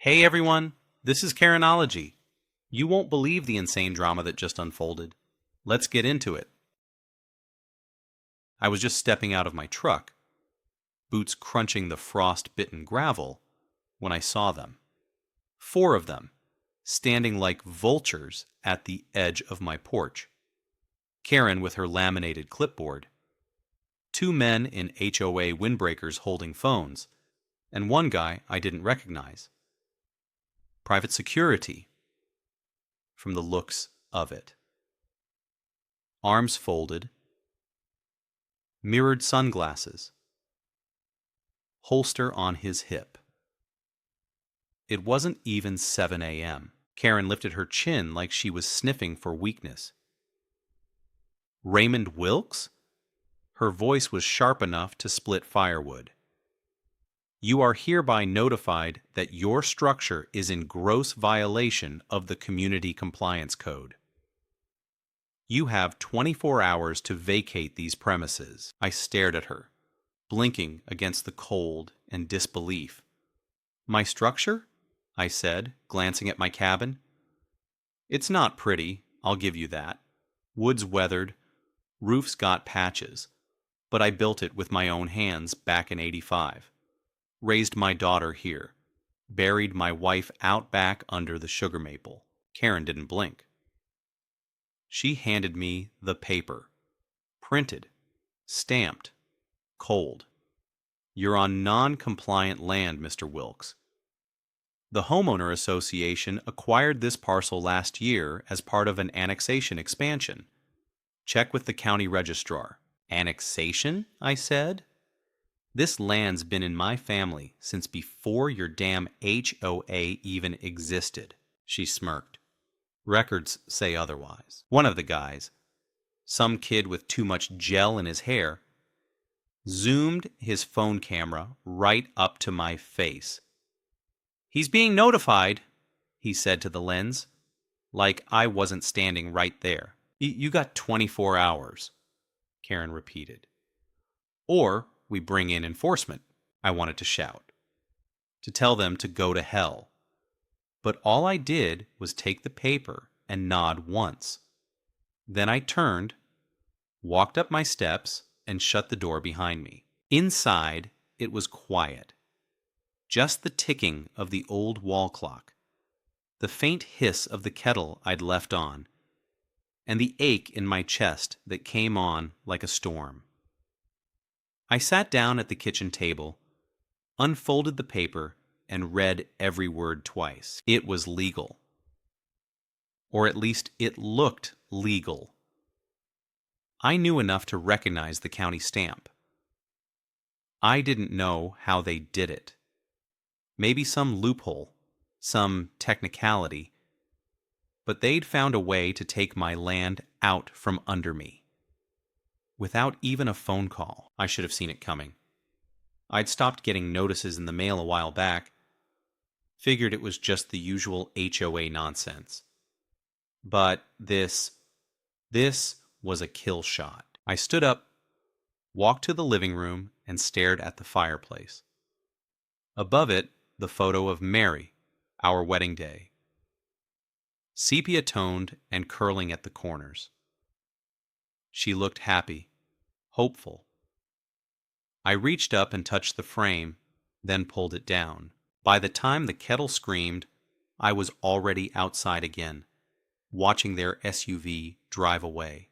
Hey everyone, this is Karenology. You won't believe the insane drama that just unfolded. Let's get into it. I was just stepping out of my truck, boots crunching the frost-bitten gravel, when I saw them. 4 of them, standing like vultures at the edge of my porch. Karen with her laminated clipboard, 2 men in HOA windbreakers holding phones, and 1 guy I didn't recognize. Private security, from the looks of it. Arms folded, mirrored sunglasses, holster on his hip. It wasn't even 7 a.m. Karen lifted her chin like she was sniffing for weakness. Raymond Wilkes? Her voice was sharp enough to split firewood. You are hereby notified that your structure is in gross violation of the Community Compliance Code. You have 24 hours to vacate these premises. I stared at her, blinking against the cold and disbelief. My structure? I said, glancing at my cabin. It's not pretty, I'll give you that. Wood's weathered, roof's got patches, but I built it with my own hands back in '85. Raised my daughter here. Buried my wife out back under the sugar maple. Karen didn't blink. She handed me the paper. Printed. Stamped. Cold. You're on non-compliant land, Mr. Wilkes. The Homeowner Association acquired this parcel last year as part of an annexation expansion. Check with the county registrar. Annexation? I said. This land's been in my family since before your damn HOA even existed. She smirked. Records say otherwise. One of the guys, some kid with too much gel in his hair, zoomed his phone camera right up to my face. He's being notified, he said to the lens, like I wasn't standing right there. You got 24 hours, Karen repeated. Or we bring in enforcement, I wanted to shout, to tell them to go to hell. But all I did was take the paper and nod once. Then I turned, walked up my steps, and shut the door behind me. Inside, it was quiet. Just the ticking of the old wall clock, the faint hiss of the kettle I'd left on, and the ache in my chest that came on like a storm. I sat down at the kitchen table, unfolded the paper, and read every word twice. It was legal. Or at least it looked legal. I knew enough to recognize the county stamp. I didn't know how they did it. Maybe some loophole, some technicality, but they'd found a way to take my land out from under me. Without even a phone call. I should have seen it coming. I'd stopped getting notices in the mail a while back. Figured it was just the usual HOA nonsense. But this was a kill shot. I stood up, walked to the living room, and stared at the fireplace. Above it, the photo of Mary, our wedding day. Sepia-toned and curling at the corners. She looked happy, hopeful. I reached up and touched the frame, then pulled it down. By the time the kettle screamed, I was already outside again, watching their SUV drive away.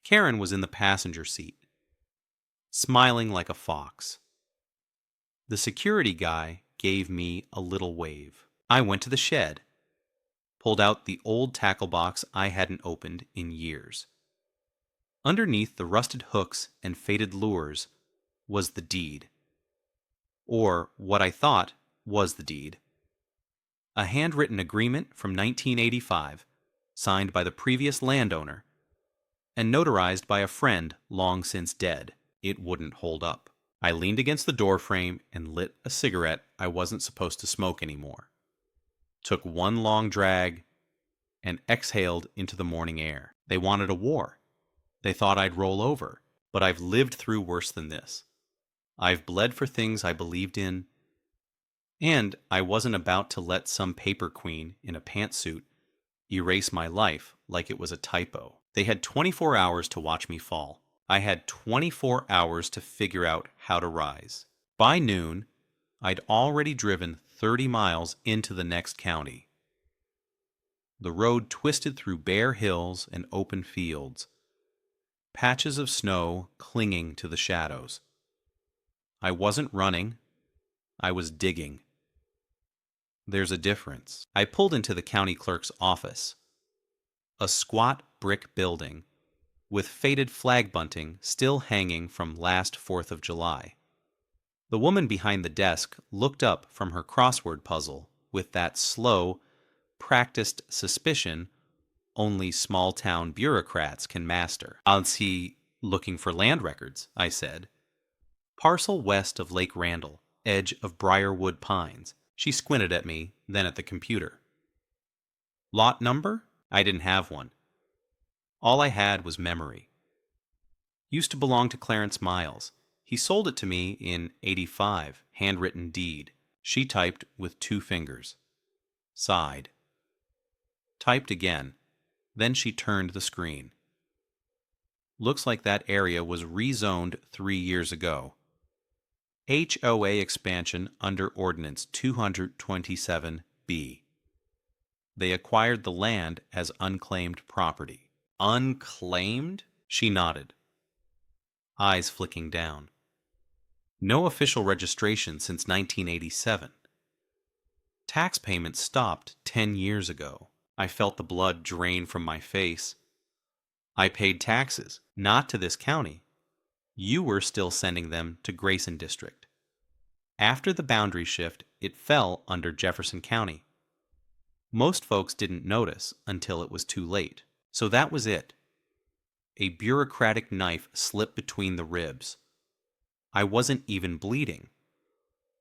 Karen was in the passenger seat, smiling like a fox. The security guy gave me a little wave. I went to the shed, pulled out the old tackle box I hadn't opened in years. Underneath the rusted hooks and faded lures was the deed. Or what I thought was the deed. A handwritten agreement from 1985, signed by the previous landowner, and notarized by a friend long since dead. It wouldn't hold up. I leaned against the doorframe and lit a cigarette I wasn't supposed to smoke anymore. Took one long drag and exhaled into the morning air. They wanted a war. They thought I'd roll over, but I've lived through worse than this. I've bled for things I believed in, And I wasn't about to let some paper queen in a pantsuit erase my life like it was a typo. They had 24 hours to watch me fall. I had 24 hours to figure out how to rise. By noon, I'd already driven 30 miles into the next county. The road twisted through bare hills and open fields, patches of snow clinging to the shadows. I wasn't running, I was digging. There's a difference. I pulled into the county clerk's office, a squat brick building with faded flag bunting still hanging from last 4th of July. The woman behind the desk looked up from her crossword puzzle with that slow, practiced suspicion only small-town bureaucrats can master. "Is he looking for land records?" I said. "Parcel west of Lake Randall, edge of Briarwood Pines." She squinted at me, then at the computer. "Lot number?" I didn't have one. All I had was memory. Used to belong to Clarence Miles. He sold it to me in '85, handwritten deed. She typed with 2 fingers. Sighed. Typed again. Then she turned the screen. Looks like that area was rezoned 3 years ago. HOA expansion under Ordinance 227B. They acquired the land as unclaimed property. Unclaimed? She nodded, eyes flicking down. No official registration since 1987. Tax payments stopped 10 years ago. I felt the blood drain from my face. I paid taxes, not to this county. You were still sending them to Grayson District. After the boundary shift, it fell under Jefferson County. Most folks didn't notice until it was too late. So that was it. A bureaucratic knife slipped between the ribs. I wasn't even bleeding.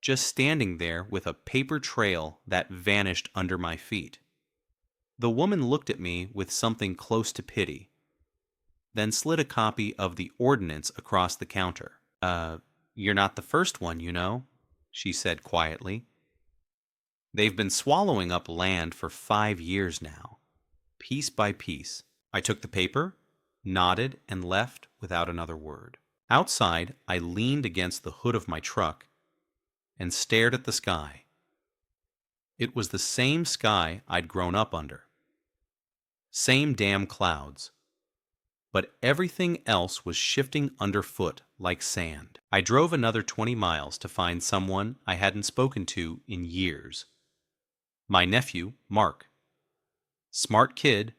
Just standing there with a paper trail that vanished under my feet. The woman looked at me with something close to pity, then slid a copy of the ordinance across the counter. You're not the first one, you know," she said quietly. "They've been swallowing up land for 5 years now, piece by piece." I took the paper, nodded, and left without another word. Outside, I leaned against the hood of my truck and stared at the sky. It was the same sky I'd grown up under. Same damn clouds. But everything else was shifting underfoot like sand. I drove another 20 miles to find someone I hadn't spoken to in years. My nephew, Mark. Smart kid,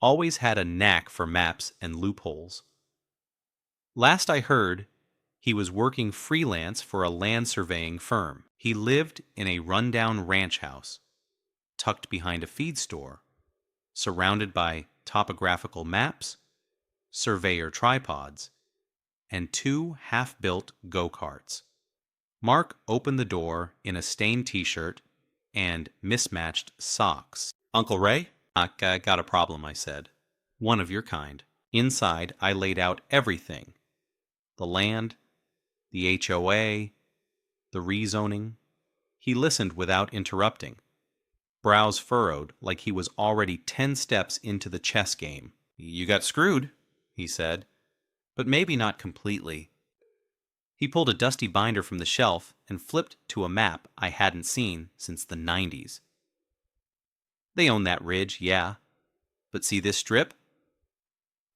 always had a knack for maps and loopholes. Last I heard, he was working freelance for a land surveying firm. He lived in a rundown ranch house, tucked behind a feed store, surrounded by topographical maps, surveyor tripods, and 2 half-built go-karts. Mark opened the door in a stained t-shirt and mismatched socks. "Uncle Ray?" "I got a problem," I said. "One of your kind." Inside, I laid out everything. The land, the HOA, the rezoning. He listened without interrupting, brows furrowed like he was already 10 steps into the chess game. "You got screwed," he said, "but maybe not completely." He pulled a dusty binder from the shelf and flipped to a map I hadn't seen since the '90s. "They own that ridge, yeah. But see this strip?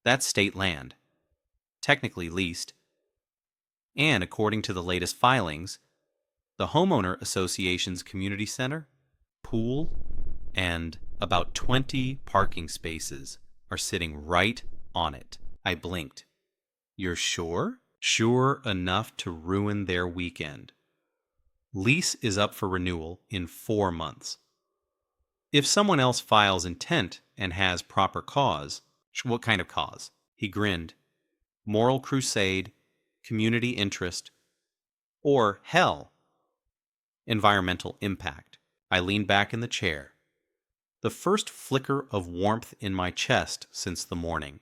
That's state land. Technically leased. And according to the latest filings, the Homeowner Association's community center, pool, and about 20 parking spaces are sitting right on it." I blinked. "You're sure?" "Sure enough to ruin their weekend. Lease is up for renewal in 4 months. If someone else files intent and has proper cause..." "What kind of cause?" He grinned. "Moral crusade, community interest, or hell, environmental impact." I leaned back in the chair, the first flicker of warmth in my chest since the morning.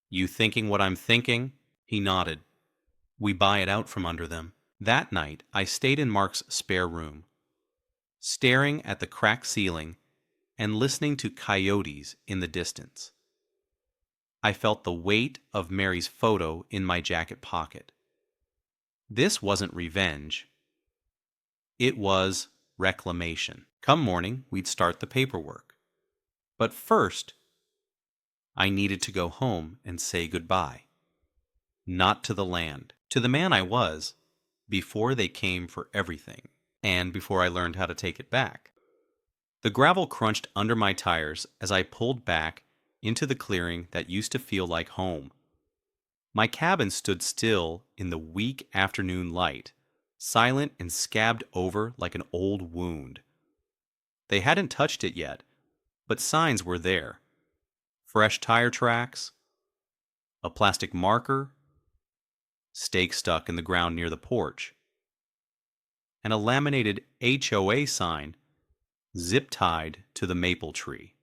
"You thinking what I'm thinking?" He nodded. "We buy it out from under them." That night, I stayed in Mark's spare room, staring at the cracked ceiling and listening to coyotes in the distance. I felt the weight of Mary's photo in my jacket pocket. This wasn't revenge. It was reclamation. Come morning, we'd start the paperwork. But first, I needed to go home and say goodbye. Not to the land, to the man I was, before they came for everything, and before I learned how to take it back. The gravel crunched under my tires as I pulled back into the clearing that used to feel like home. My cabin stood still in the weak afternoon light, silent and scabbed over like an old wound. They hadn't touched it yet, but signs were there. Fresh tire tracks, a plastic marker, stakes stuck in the ground near the porch, and a laminated HOA sign zip-tied to the maple tree.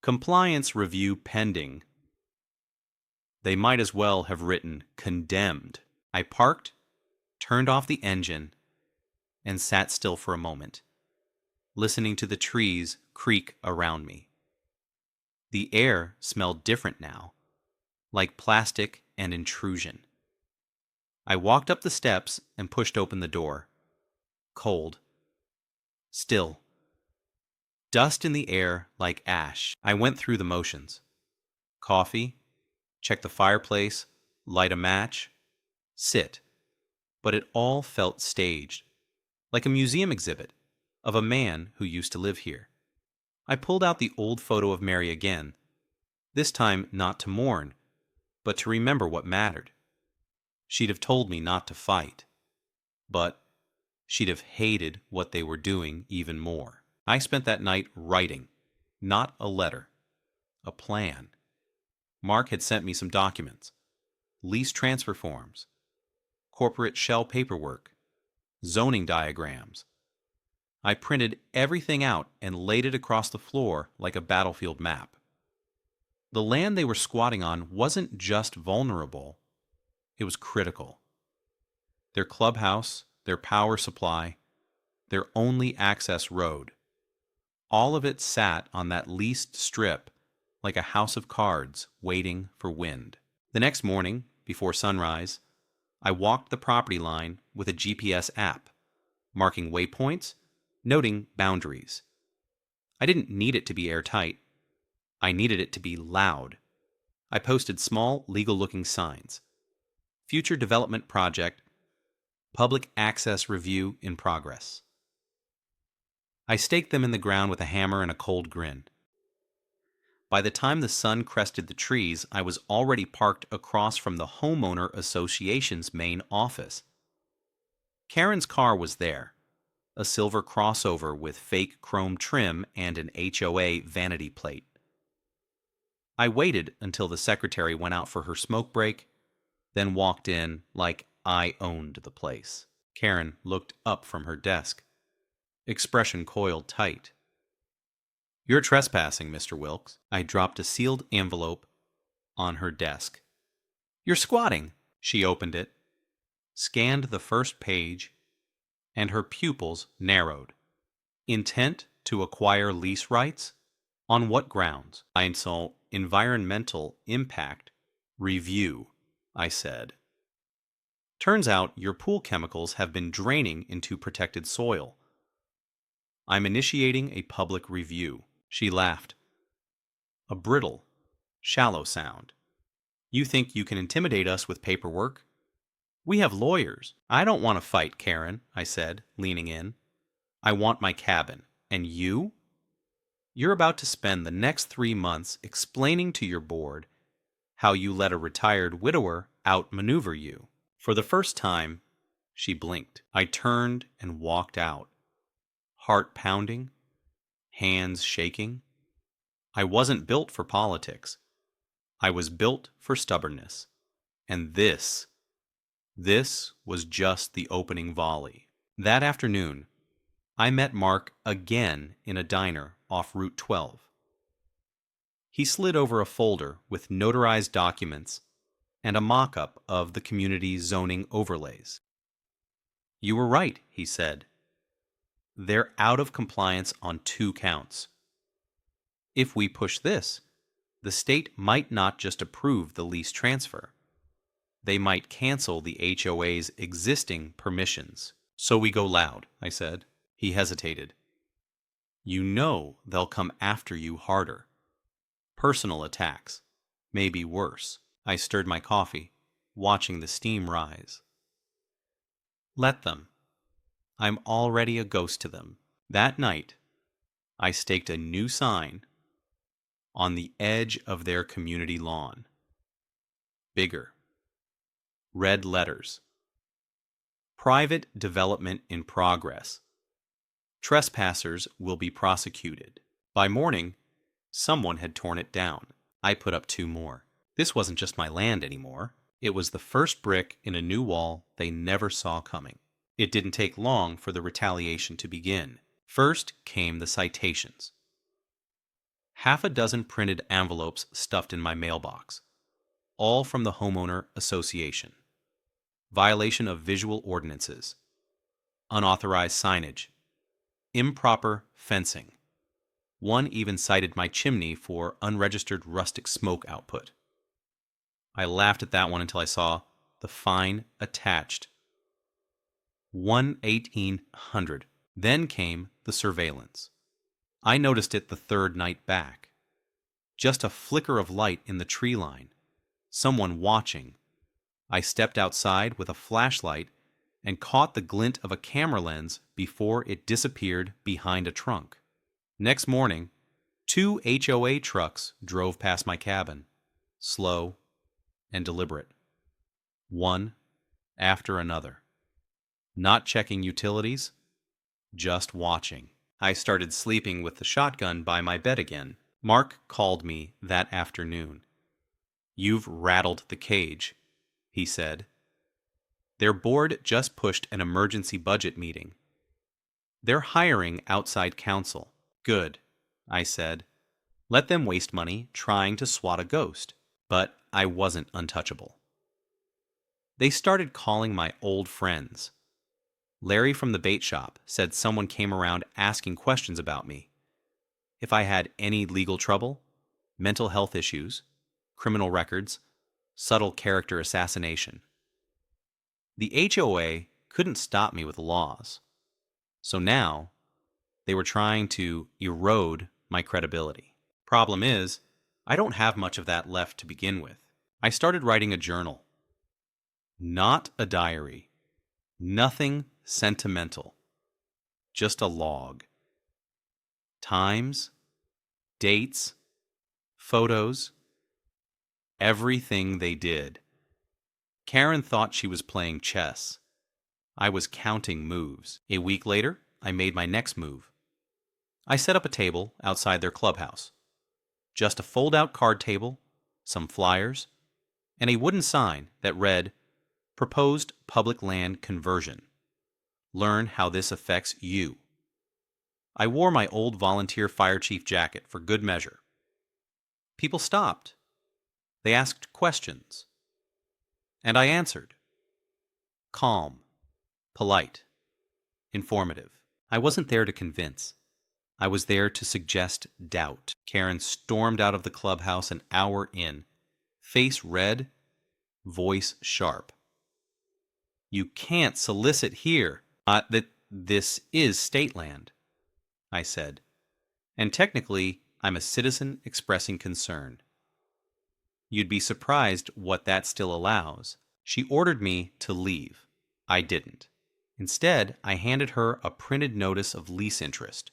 Compliance review pending. They might as well have written condemned. I parked, turned off the engine, and sat still for a moment, listening to the trees creak around me. The air smelled different now, like plastic and intrusion. I walked up the steps and pushed open the door. Cold. Still. Dust in the air like ash. I went through the motions. Coffee, check the fireplace, light a match, sit. But it all felt staged, like a museum exhibit of a man who used to live here. I pulled out the old photo of Mary again, this time not to mourn, but to remember what mattered. She'd have told me not to fight, but she'd have hated what they were doing even more. I spent that night writing, not a letter, a plan. Mark had sent me some documents, lease transfer forms, corporate shell paperwork, zoning diagrams. I printed everything out and laid it across the floor like a battlefield map. The land they were squatting on wasn't just vulnerable, it was critical. Their clubhouse, their power supply, their only access road. All of it sat on that leased strip like a house of cards waiting for wind. The next morning, before sunrise, I walked the property line with a GPS app, marking waypoints, noting boundaries. I didn't need it to be airtight. I needed it to be loud. I posted small, legal-looking signs. Future development project, public access review in progress. I staked them in the ground with a hammer and a cold grin. By the time the sun crested the trees, I was already parked across from the Homeowner Association's main office. Karen's car was there, a silver crossover with fake chrome trim and an HOA vanity plate. I waited until the secretary went out for her smoke break, then walked in like I owned the place. Karen looked up from her desk, expression coiled tight. "You're trespassing, Mr. Wilkes." I dropped a sealed envelope on her desk. "You're squatting." She opened it, scanned the first page, and her pupils narrowed. "Intent to acquire lease rights? On what grounds?" I saw environmental impact review, I said. "Turns out your pool chemicals have been draining into protected soil. I'm initiating a public review." She laughed. A brittle, shallow sound. "You think you can intimidate us with paperwork? We have lawyers." "I don't want to fight, Karen," I said, leaning in. "I want my cabin. And you? You're about to spend the next 3 months explaining to your board how you let a retired widower outmaneuver you." For the first time, she blinked. I turned and walked out, heart pounding, hands shaking. I wasn't built for politics. I was built for stubbornness. And this was just the opening volley. That afternoon, I met Mark again in a diner off Route 12. He slid over a folder with notarized documents and a mock-up of the community's zoning overlays. You were right, he said. They're out of compliance on 2 counts. If we push this, the state might not just approve the lease transfer. They might cancel the HOA's existing permissions. So we go loud, I said. He hesitated. You know they'll come after you harder. Personal attacks. Maybe worse. I stirred my coffee, watching the steam rise. Let them. I'm already a ghost to them. That night, I staked a new sign on the edge of their community lawn. Bigger. Red letters. Private development in progress. Trespassers will be prosecuted. By morning, someone had torn it down. I put up 2 more. This wasn't just my land anymore. It was the first brick in a new wall they never saw coming. It didn't take long for the retaliation to begin. First came the citations. 6 printed envelopes stuffed in my mailbox, all from the Homeowner Association. Violation of visual ordinances, unauthorized signage, improper fencing. One even cited my chimney for unregistered rustic smoke output. I laughed at that one until I saw the fine attached. $1,800. Then came the surveillance. I noticed it the 3rd night back. Just a flicker of light in the tree line. Someone watching. I stepped outside with a flashlight and caught the glint of a camera lens before it disappeared behind a trunk. Next morning, 2 HOA trucks drove past my cabin, slow and deliberate, one after another. Not checking utilities, just watching. I started sleeping with the shotgun by my bed again. Mark called me that afternoon. You've rattled the cage, he said. Their board just pushed an emergency budget meeting. They're hiring outside counsel. Good, I said. Let them waste money trying to swat a ghost. But I wasn't untouchable. They started calling my old friends. Larry from the bait shop said someone came around asking questions about me. If I had any legal trouble, mental health issues, criminal records, subtle character assassination. The HOA couldn't stop me with laws. So now, they were trying to erode my credibility. Problem is, I don't have much of that left to begin with. I started writing a journal. Not a diary. Nothing sentimental. Just a log. Times, dates, photos, everything they did. Karen thought she was playing chess. I was counting moves. A week later, I made my next move. I set up a table outside their clubhouse. Just a fold-out card table, some flyers, and a wooden sign that read, Proposed Public Land Conversion. Learn how this affects you. I wore my old volunteer fire chief jacket for good measure. People stopped. They asked questions. And I answered. Calm, polite, informative. I wasn't there to convince. I was there to suggest doubt. Karen stormed out of the clubhouse an hour in, face red, voice sharp. You can't solicit here. This is state land, I said. And technically, I'm a citizen expressing concern. You'd be surprised what that still allows. She ordered me to leave. I didn't. Instead, I handed her a printed notice of lease interest.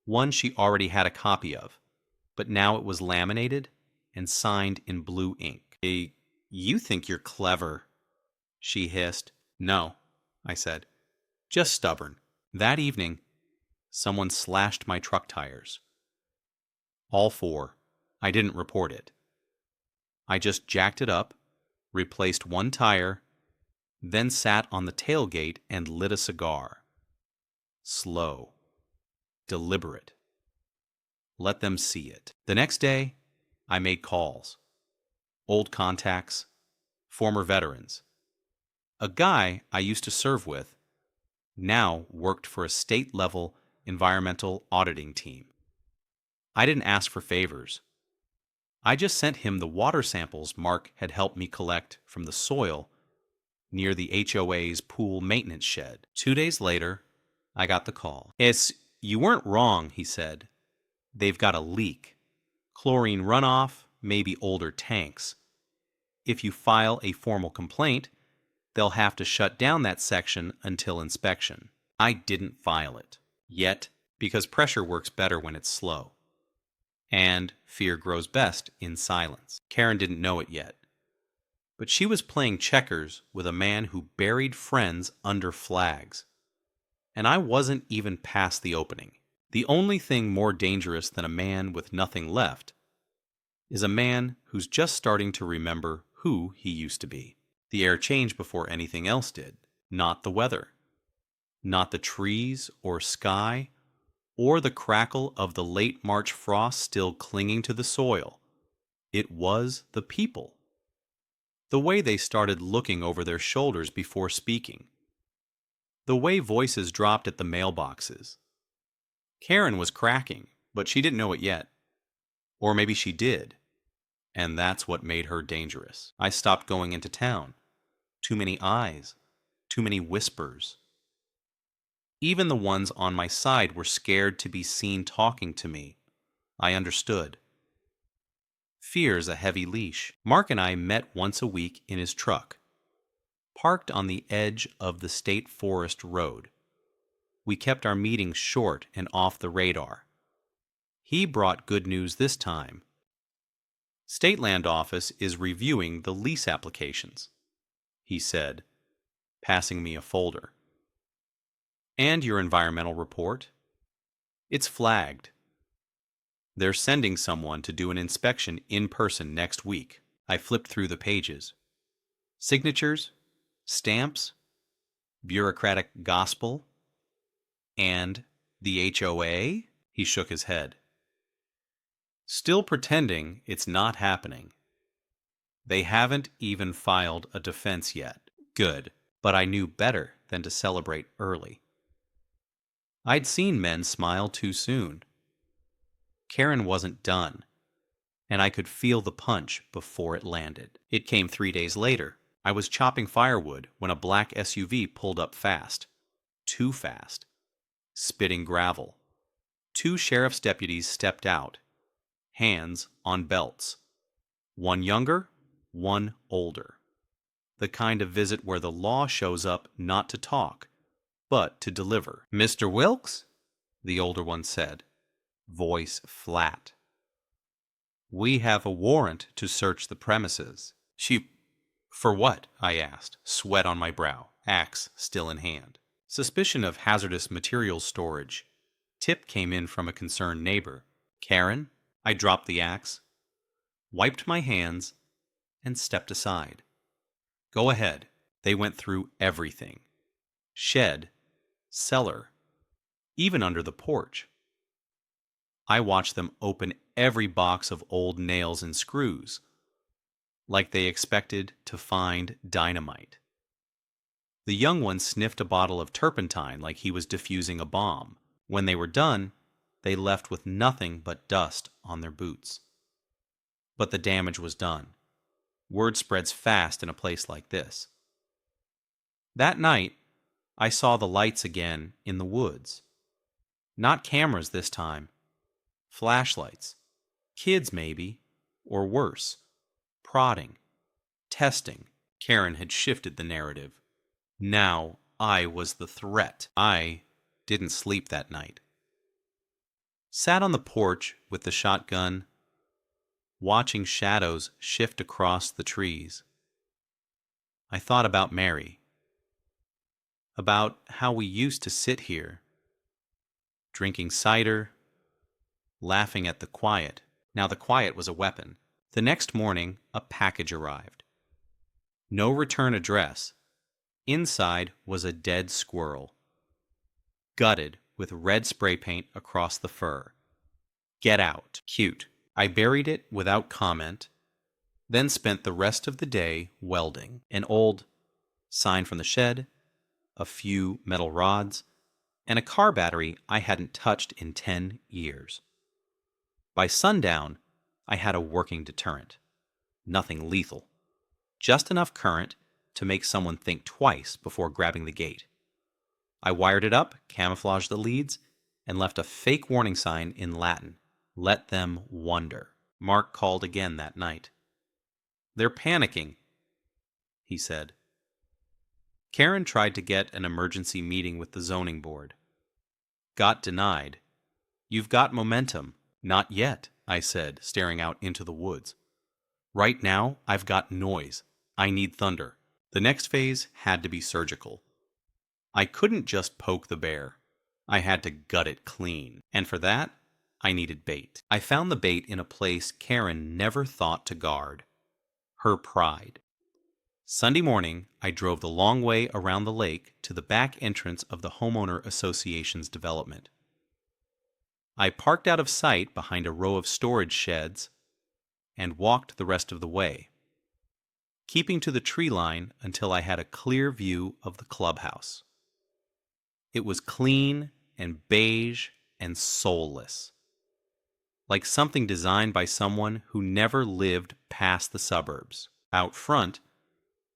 One she already had a copy of, but now it was laminated and signed in blue ink. You think you're clever, she hissed. No, I said. Just stubborn. That evening, someone slashed my truck tires. All 4. I didn't report it. I just jacked it up, replaced one tire, then sat on the tailgate and lit a cigar. Slow. Deliberate. Let them see it. The next day, I made calls. Old contacts, former veterans. A guy I used to serve with now worked for a state-level environmental auditing team. I didn't ask for favors. I just sent him the water samples Mark had helped me collect from the soil near the HOA's pool maintenance shed. 2 days later, I got the call. You weren't wrong, he said. They've got a leak. Chlorine runoff, maybe older tanks. If you file a formal complaint, they'll have to shut down that section until inspection. I didn't file it yet because pressure works better when it's slow. And fear grows best in silence. Karen didn't know it yet, but she was playing checkers with a man who buried friends under flags. And I wasn't even past the opening. The only thing more dangerous than a man with nothing left is a man who's just starting to remember who he used to be. The air changed before anything else did. Not the weather, not the trees or sky, or the crackle of the late March frost still clinging to the soil. It was the people. The way they started looking over their shoulders before speaking. The way voices dropped at the mailboxes. Karen was cracking, but she didn't know it yet. Or maybe she did. And that's what made her dangerous. I stopped going into town. Too many eyes. Too many whispers. Even the ones on my side were scared to be seen talking to me. I understood. Fear's a heavy leash. Mark and I met once a week in his truck, parked on the edge of the state forest road. We kept our meetings short and off the radar. He brought good news this time. State Land Office is reviewing the lease applications, he said, passing me a folder. And your environmental report? It's flagged. They're sending someone to do an inspection in person next week. I flipped through the pages. Signatures, stamps, bureaucratic gospel, and the HOA? He shook his head. Still pretending it's not happening. They haven't even filed a defense yet. Good, but I knew better than to celebrate early. I'd seen men smile too soon. Karen wasn't done, and I could feel the punch before it landed. It came 3 days later. I was chopping firewood when a black SUV pulled up fast. Too fast. Spitting gravel. 2 sheriff's deputies stepped out, hands on belts. One younger, one older. The kind of visit where the law shows up not to talk, but to deliver. Mr. Wilkes? The older one said, voice flat. We have a warrant to search the premises. For what? I asked, sweat on my brow, axe still in hand. Suspicion of hazardous materials storage. Tip came in from a concerned neighbor. Karen? I dropped the axe, wiped my hands, and stepped aside. Go ahead. They went through everything. Shed, cellar, even under the porch. I watched them open every box of old nails and screws, like they expected to find dynamite. The young one sniffed a bottle of turpentine like he was defusing a bomb. When they were done, they left with nothing but dust on their boots. But the damage was done. Word spreads fast in a place like this. That night, I saw the lights again in the woods. Not cameras this time. Flashlights. Kids maybe, or worse. Prodding. Testing. Karen had shifted the narrative. Now I was the threat. I didn't sleep that night. Sat on the porch with the shotgun, watching shadows shift across the trees. I thought about Mary. About how we used to sit here, drinking cider, laughing at the quiet. Now the quiet was a weapon. The next morning, a package arrived. No return address. Inside was a dead squirrel, gutted with red spray paint across the fur. Get out. Cute. I buried it without comment, then spent the rest of the day welding. An old sign from the shed, a few metal rods, and a car battery I hadn't touched in 10 years. By sundown, I had a working deterrent. Nothing lethal. Just enough current to make someone think twice before grabbing the gate. I wired it up, camouflaged the leads, and left a fake warning sign in Latin. Let them wonder. Mark called again that night. They're panicking, he said. Karen tried to get an emergency meeting with the zoning board. Got denied. You've got momentum. Not yet, I said, staring out into the woods. Right now, I've got noise. I need thunder. The next phase had to be surgical. I couldn't just poke the bear. I had to gut it clean. And for that, I needed bait. I found the bait in a place Karen never thought to guard. Her pride. Sunday morning, I drove the long way around the lake to the back entrance of the Homeowner Association's development. I parked out of sight behind a row of storage sheds and walked the rest of the way, keeping to the tree line until I had a clear view of the clubhouse. It was clean and beige and soulless, like something designed by someone who never lived past the suburbs. Out front,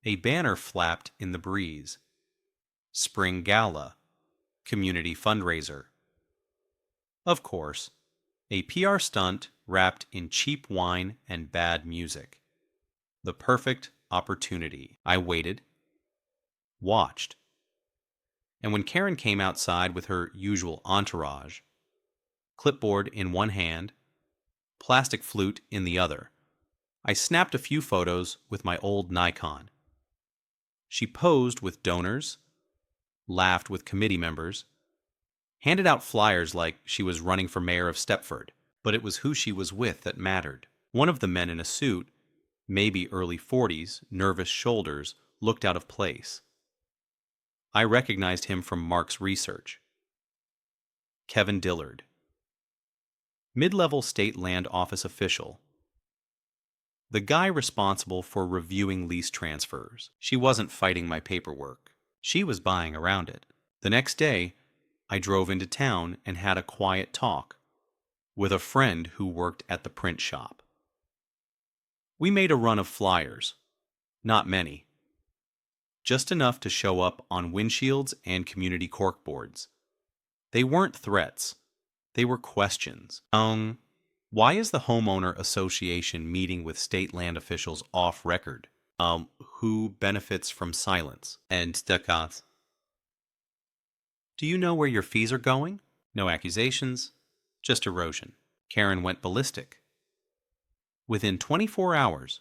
a banner flapped in the breeze. Spring Gala, community fundraiser. Of course, a PR stunt wrapped in cheap wine and bad music. The perfect opportunity. I waited, watched. And when Karen came outside with her usual entourage, clipboard in one hand, plastic flute in the other, I snapped a few photos with my old Nikon. She posed with donors, laughed with committee members, handed out flyers like she was running for mayor of Stepford, but it was who she was with that mattered. One of the men in a suit, maybe early 40s, nervous shoulders, looked out of place. I recognized him from Mark's research. Kevin Dillard. Mid-level state land office official. The guy responsible for reviewing lease transfers. She wasn't fighting my paperwork. She was buying around it. The next day, I drove into town and had a quiet talk with a friend who worked at the print shop. We made a run of flyers. Not many. Just enough to show up on windshields and community corkboards. They weren't threats. They were questions. Why is the Homeowner Association meeting with state land officials off record? Who benefits from silence? And staccato. Do you know where your fees are going? No accusations, just erosion. Karen went ballistic. Within 24 hours,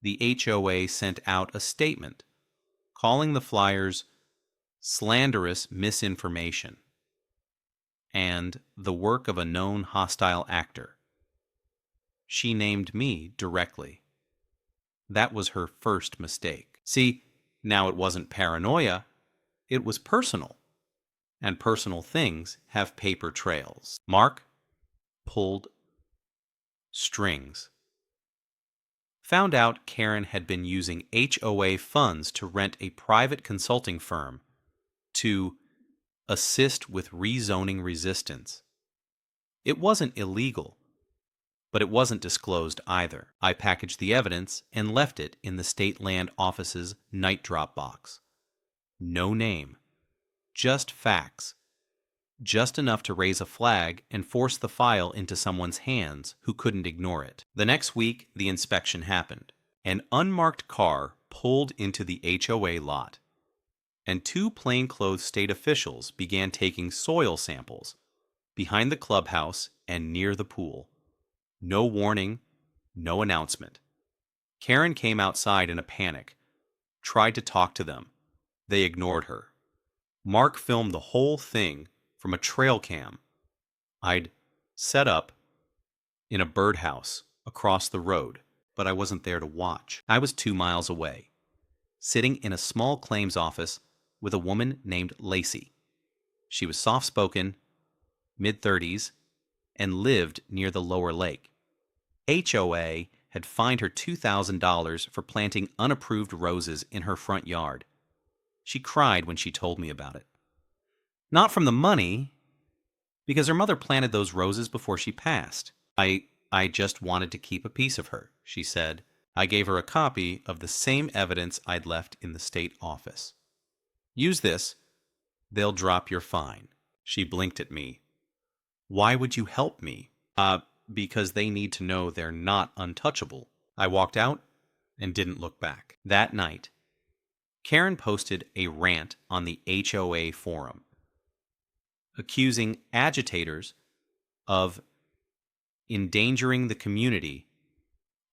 the HOA sent out a statement calling the flyers slanderous misinformation and the work of a known hostile actor. She named me directly. That was her first mistake. See, now it wasn't paranoia, it was personal. And personal things have paper trails. Mark pulled strings. Found out Karen had been using HOA funds to rent a private consulting firm to assist with rezoning resistance. It wasn't illegal, but it wasn't disclosed either. I packaged the evidence and left it in the state land office's night drop box. No name. Just facts. Just enough to raise a flag and force the file into someone's hands who couldn't ignore it. The next week, the inspection happened. An unmarked car pulled into the HOA lot, and two plainclothes state officials began taking soil samples behind the clubhouse and near the pool. No warning, no announcement. Karen came outside in a panic, tried to talk to them. They ignored her. Mark filmed the whole thing from a trail cam I'd set up in a birdhouse across the road, but I wasn't there to watch. I was 2 miles away, sitting in a small claims office with a woman named Lacey. She was soft-spoken, mid-30s, and lived near the lower lake. HOA had fined her $2,000 for planting unapproved roses in her front yard. She cried when she told me about it. Not from the money, because her mother planted those roses before she passed. I just wanted to keep a piece of her, she said. I gave her a copy of the same evidence I'd left in the state office. Use this. They'll drop your fine. She blinked at me. Why would you help me? Because they need to know they're not untouchable. I walked out and didn't look back. That night, Karen posted a rant on the HOA forum, accusing agitators of endangering the community,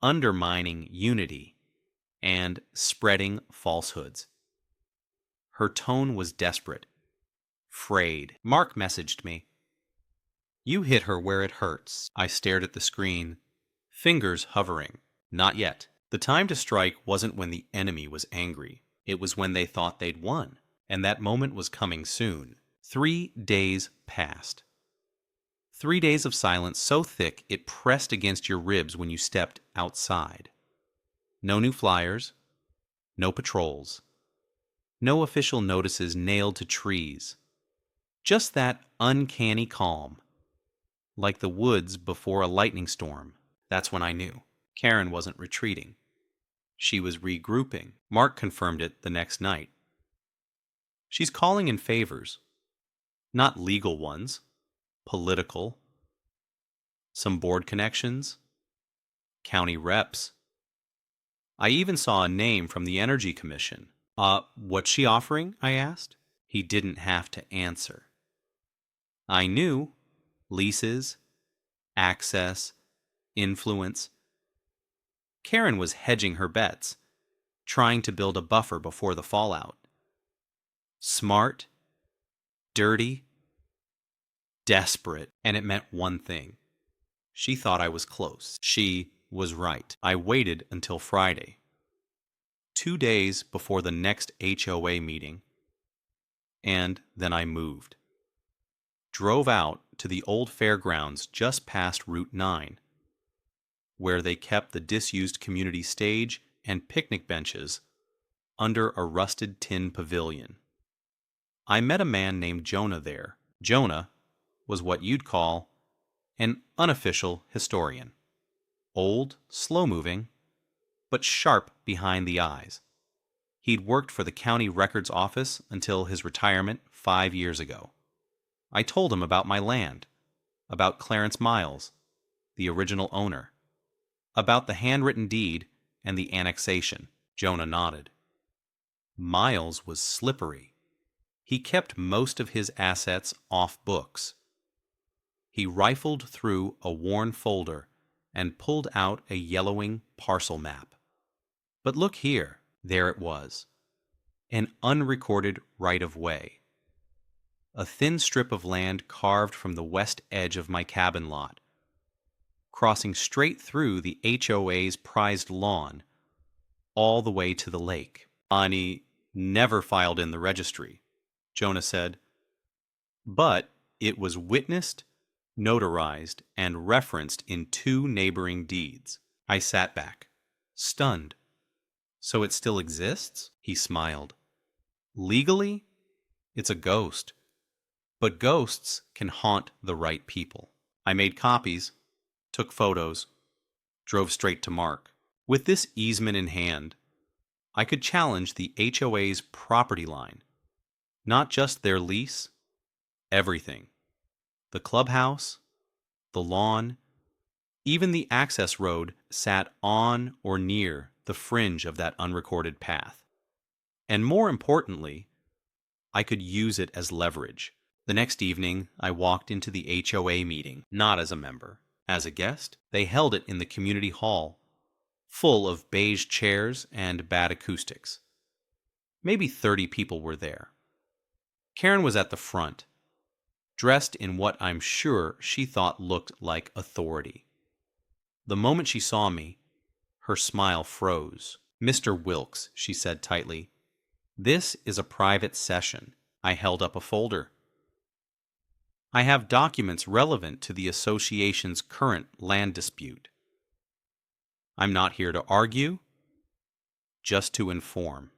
undermining unity, and spreading falsehoods. Her tone was desperate, frayed. Mark messaged me. You hit her where it hurts. I stared at the screen, fingers hovering. Not yet. The time to strike wasn't when the enemy was angry. It was when they thought they'd won, and that moment was coming soon. 3 days passed. 3 days of silence so thick it pressed against your ribs when you stepped outside. No new flyers, no patrols, no official notices nailed to trees. Just that uncanny calm, like the woods before a lightning storm. That's when I knew. Karen wasn't retreating. She was regrouping. Mark confirmed it the next night. She's calling in favors. Not legal ones. Political. Some board connections. County reps. I even saw a name from the Energy Commission. What's she offering? I asked. He didn't have to answer. I knew. Leases. Access. Influence. Karen was hedging her bets, trying to build a buffer before the fallout. Smart, dirty, desperate, and it meant one thing. She thought I was close. She was right. I waited until Friday, 2 days before the next HOA meeting, and then I moved. Drove out to the old fairgrounds just past Route 9, where they kept the disused community stage and picnic benches under a rusted tin pavilion. I met a man named Jonah there. Jonah was what you'd call an unofficial historian. Old, slow-moving, but sharp behind the eyes. He'd worked for the county records office until his retirement 5 years ago. I told him about my land, about Clarence Miles, the original owner, about the handwritten deed and the annexation. Jonah nodded. Miles was slippery. He kept most of his assets off books. He rifled through a worn folder and pulled out a yellowing parcel map. But look here, there it was. An unrecorded right-of-way. A thin strip of land carved from the west edge of my cabin lot, crossing straight through the HOA's prized lawn, all the way to the lake. Ani never filed in the registry, Jonah said, but it was witnessed, notarized, and referenced in 2 neighboring deeds. I sat back, stunned. So it still exists? He smiled. Legally, it's a ghost. But ghosts can haunt the right people. I made copies, took photos, drove straight to Mark. With this easement in hand, I could challenge the HOA's property line. Not just their lease, everything. The clubhouse, the lawn, even the access road sat on or near the fringe of that unrecorded path. And more importantly, I could use it as leverage. The next evening, I walked into the HOA meeting, not as a member, as a guest. They held it in the community hall, full of beige chairs and bad acoustics. Maybe 30 people were there. Karen was at the front, dressed in what I'm sure she thought looked like authority. The moment she saw me, her smile froze. Mr. Wilkes, she said tightly, this is a private session. I held up a folder. I have documents relevant to the association's current land dispute. I'm not here to argue, just to inform.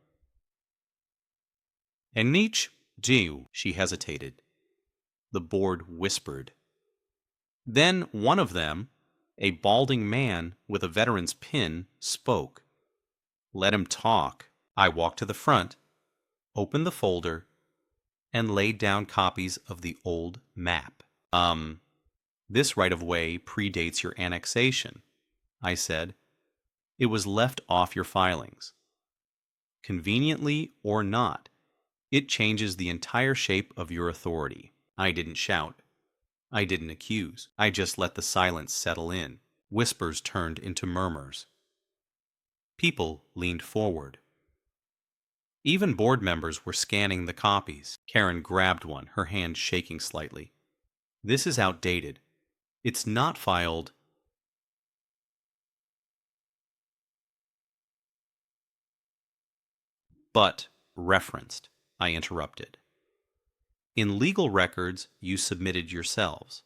And Nietzsche, Jew, she hesitated. The board whispered. Then one of them, a balding man with a veteran's pin, spoke. Let him talk. I walked to the front, opened the folder, and laid down copies of the old map. This right-of-way predates your annexation, I said. It was left off your filings. Conveniently or not, it changes the entire shape of your authority. I didn't shout. I didn't accuse. I just let the silence settle in. Whispers turned into murmurs. People leaned forward. Even board members were scanning the copies. Karen grabbed one, her hand shaking slightly. This is outdated. It's not filed. But referenced, I interrupted. In legal records you submitted yourselves.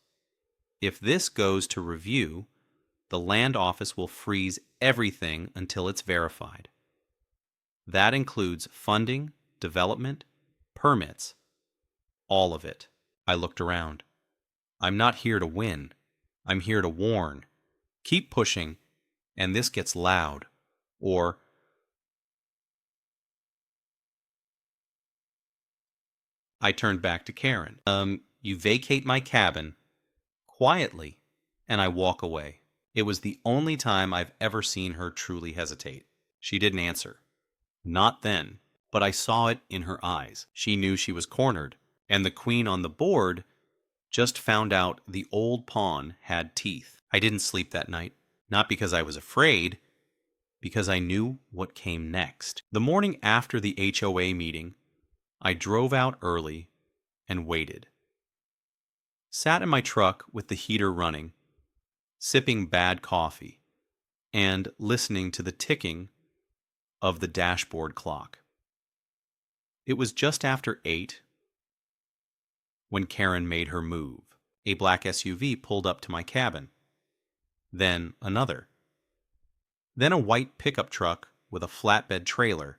If this goes to review, the land office will freeze everything until it's verified. That includes funding, development, permits, all of it. I looked around. I'm not here to win. I'm here to warn. Keep pushing, and this gets loud. Or I turned back to Karen. You vacate my cabin quietly, and I walk away. It was the only time I've ever seen her truly hesitate. She didn't answer. Not then, but I saw it in her eyes. She knew she was cornered, and the queen on the board just found out the old pawn had teeth. I didn't sleep that night, not because I was afraid, because I knew what came next. The morning after the HOA meeting, I drove out early and waited. Sat in my truck with the heater running, sipping bad coffee, and listening to the ticking of the dashboard clock. It was just after 8 when Karen made her move. A black SUV pulled up to my cabin. Then another. Then a white pickup truck with a flatbed trailer,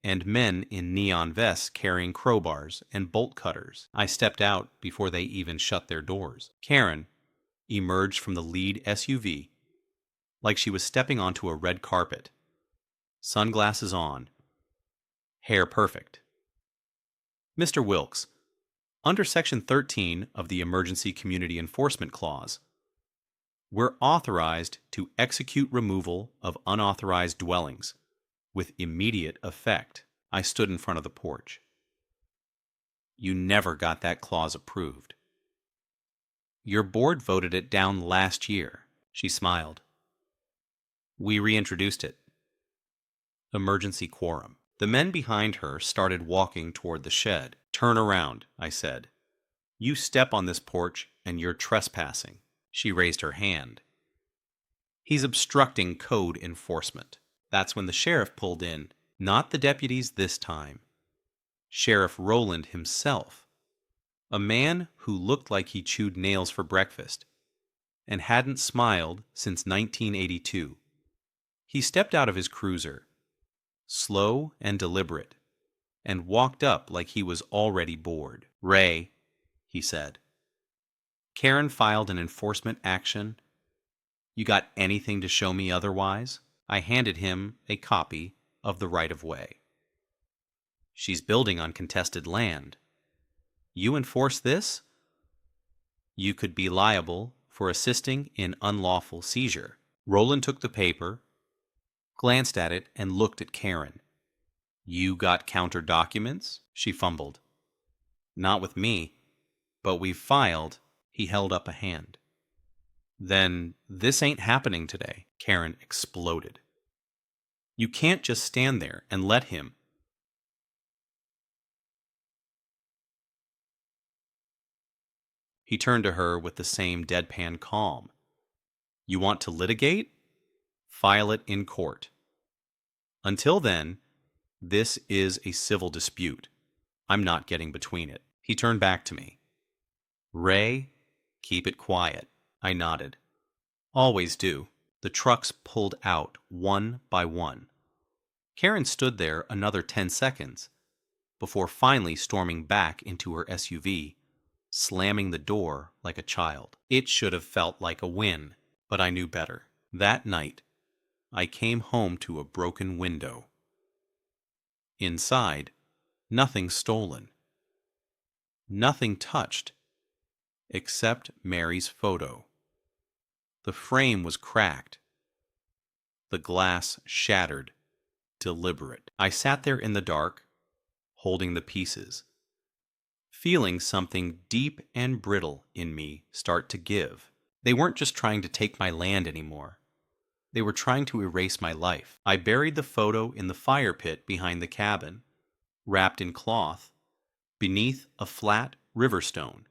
and men in neon vests carrying crowbars and bolt cutters. I stepped out before they even shut their doors. Karen emerged from the lead SUV like she was stepping onto a red carpet. Sunglasses on. Hair perfect. Mr. Wilkes, under Section 13 of the Emergency Community Enforcement Clause, we're authorized to execute removal of unauthorized dwellings with immediate effect. I stood in front of the porch. You never got that clause approved. Your board voted it down last year. She smiled. We reintroduced it. Emergency quorum. The men behind her started walking toward the shed. Turn around, I said. You step on this porch and you're trespassing. She raised her hand. He's obstructing code enforcement. That's when the sheriff pulled in. Not the deputies this time. Sheriff Rowland himself. A man who looked like he chewed nails for breakfast and hadn't smiled since 1982. He stepped out of his cruiser, slow and deliberate, and walked up like he was already bored. Ray, he said. Karen filed an enforcement action. You got anything to show me otherwise? I handed him a copy of the right-of-way. She's building on contested land. You enforce this? You could be liable for assisting in unlawful seizure. Roland took the paper, glanced at it, and looked at Karen. You got counter documents? She fumbled. Not with me, but we've filed. He held up a hand. Then this ain't happening today, Karen exploded. You can't just stand there and let him. He turned to her with the same deadpan calm. You want to litigate? File it in court. Until then, this is a civil dispute. I'm not getting between it. He turned back to me. Ray, keep it quiet. I nodded. Always do. The trucks pulled out one by one. Karen stood there another 10 seconds before finally storming back into her SUV, slamming the door like a child. It should have felt like a win, but I knew better. That night, I came home to a broken window. Inside, nothing stolen. Nothing touched, except Mary's photo. The frame was cracked. The glass shattered, deliberate. I sat there in the dark, holding the pieces, feeling something deep and brittle in me start to give. They weren't just trying to take my land anymore. They were trying to erase my life. I buried the photo in the fire pit behind the cabin, wrapped in cloth, beneath a flat river stone.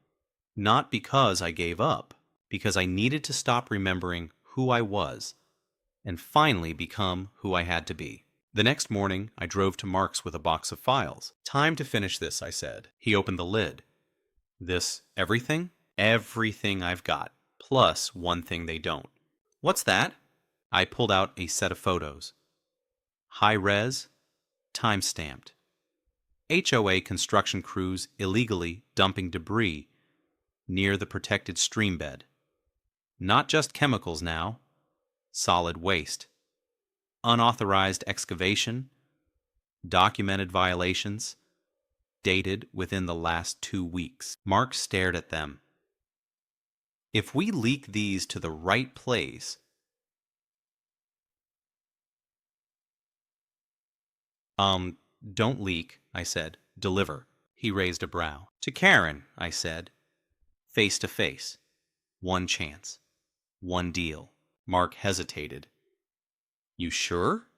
Not because I gave up, because I needed to stop remembering who I was and finally become who I had to be. The next morning, I drove to Mark's with a box of files. "Time to finish this," I said. He opened the lid. "This everything?" "Everything I've got, plus one thing they don't." "What's that?" I pulled out a set of photos. High res, time stamped. HOA construction crews illegally dumping debris near the protected stream bed. Not just chemicals now, solid waste. Unauthorized excavation, documented violations, dated within the last 2 weeks. Mark stared at them. "If we leak these to the right place..." Don't leak," I said. "Deliver." He raised a brow. "To Karen," I said. "Face to face. One chance. One deal." Mark hesitated. "You sure?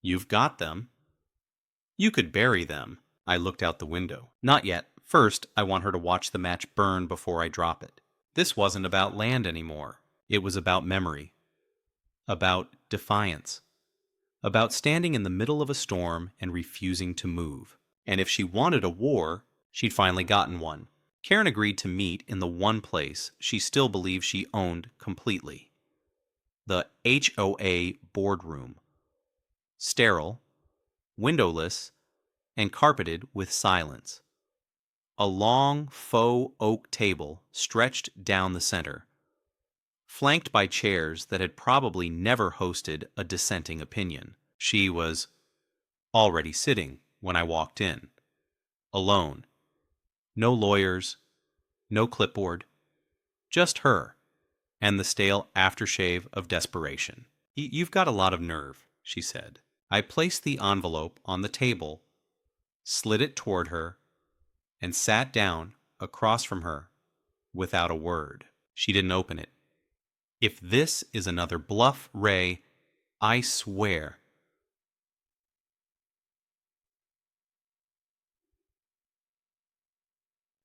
You've got them. You could bury them." I looked out the window. "Not yet. First, I want her to watch the match burn before I drop it." This wasn't about land anymore. It was about memory. About defiance. About standing in the middle of a storm and refusing to move. And if she wanted a war, she'd finally gotten one. Karen agreed to meet in the one place she still believed she owned completely. The HOA boardroom. Sterile, windowless, and carpeted with silence. A long faux oak table stretched down the center, flanked by chairs that had probably never hosted a dissenting opinion. She was already sitting when I walked in, alone. No lawyers, no clipboard, just her, and the stale aftershave of desperation. "You've got a lot of nerve," she said. I placed the envelope on the table, slid it toward her, and sat down across from her without a word. She didn't open it. "If this is another bluff, Ray, I swear..."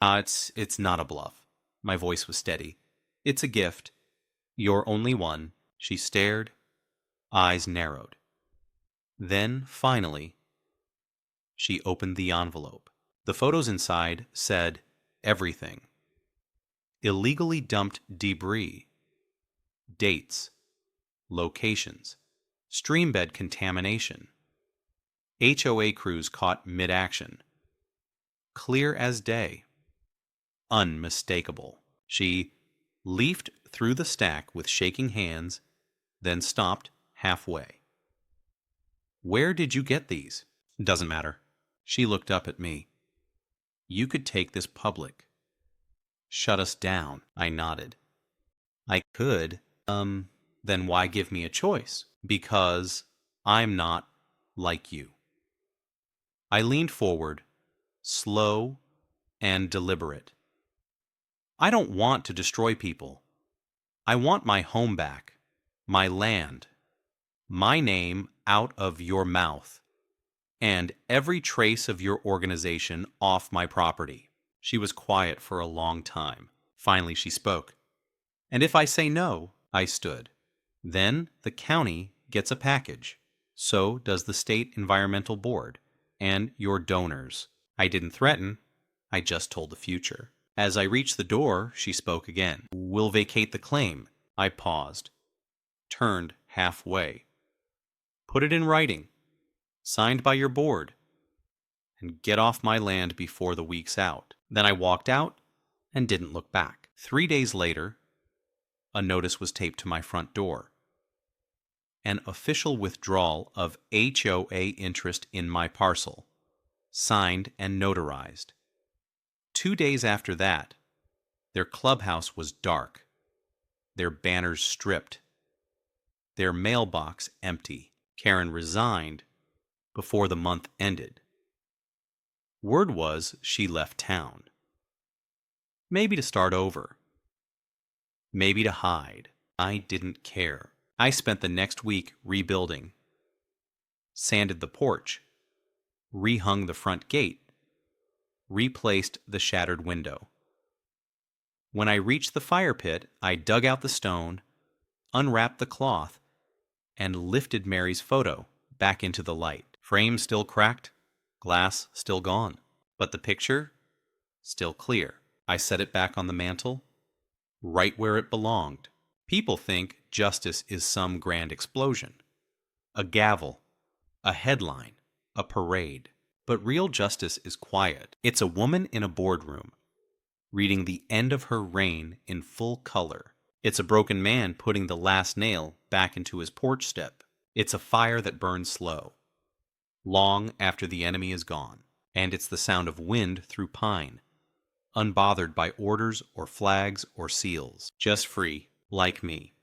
It's not a bluff." My voice was steady. "It's a gift. Your only one." She stared, eyes narrowed. Then, finally, she opened the envelope. The photos inside said everything. Illegally dumped debris, dates, locations, streambed contamination, HOA crews caught mid-action. Clear as day. Unmistakable. She leafed through the stack with shaking hands, then stopped halfway. "Where did you get these?" "Doesn't matter." She looked up at me. "You could take this public. Shut us down." I nodded. "I could. Then why give me a choice?" "Because I'm not like you." I leaned forward, slow and deliberate. "I don't want to destroy people. I want my home back, my land, my name out of your mouth, and every trace of your organization off my property." She was quiet for a long time. Finally she spoke. "And if I say no," I stood, "then the county gets a package. So does the State Environmental Board, and your donors." I didn't threaten. I just told the future. As I reached the door, she spoke again. "We'll vacate the claim." I paused, turned halfway. "Put it in writing, signed by your board, and get off my land before the week's out. Then I walked out and didn't look back. 3 days later, a notice was taped to my front door. An official withdrawal of HOA interest in my parcel, signed and notarized. 2 days after that, their clubhouse was dark, their banners stripped, their mailbox empty. Karen resigned before the month ended. Word was she left town. Maybe to start over. Maybe to hide. I didn't care. I spent the next week rebuilding. Sanded the porch. Rehung the front gate. Replaced the shattered window. When I reached the fire pit, I dug out the stone, unwrapped the cloth, and lifted Mary's photo back into the light. Frame still cracked, glass still gone, but the picture still clear. I set it back on the mantel, right where it belonged. People think justice is some grand explosion, a gavel, a headline, a parade. But real justice is quiet. It's a woman in a boardroom, reading the end of her reign in full color. It's a broken man putting the last nail back into his porch step. It's a fire that burns slow, long after the enemy is gone. And it's the sound of wind through pine, unbothered by orders or flags or seals, just free, like me.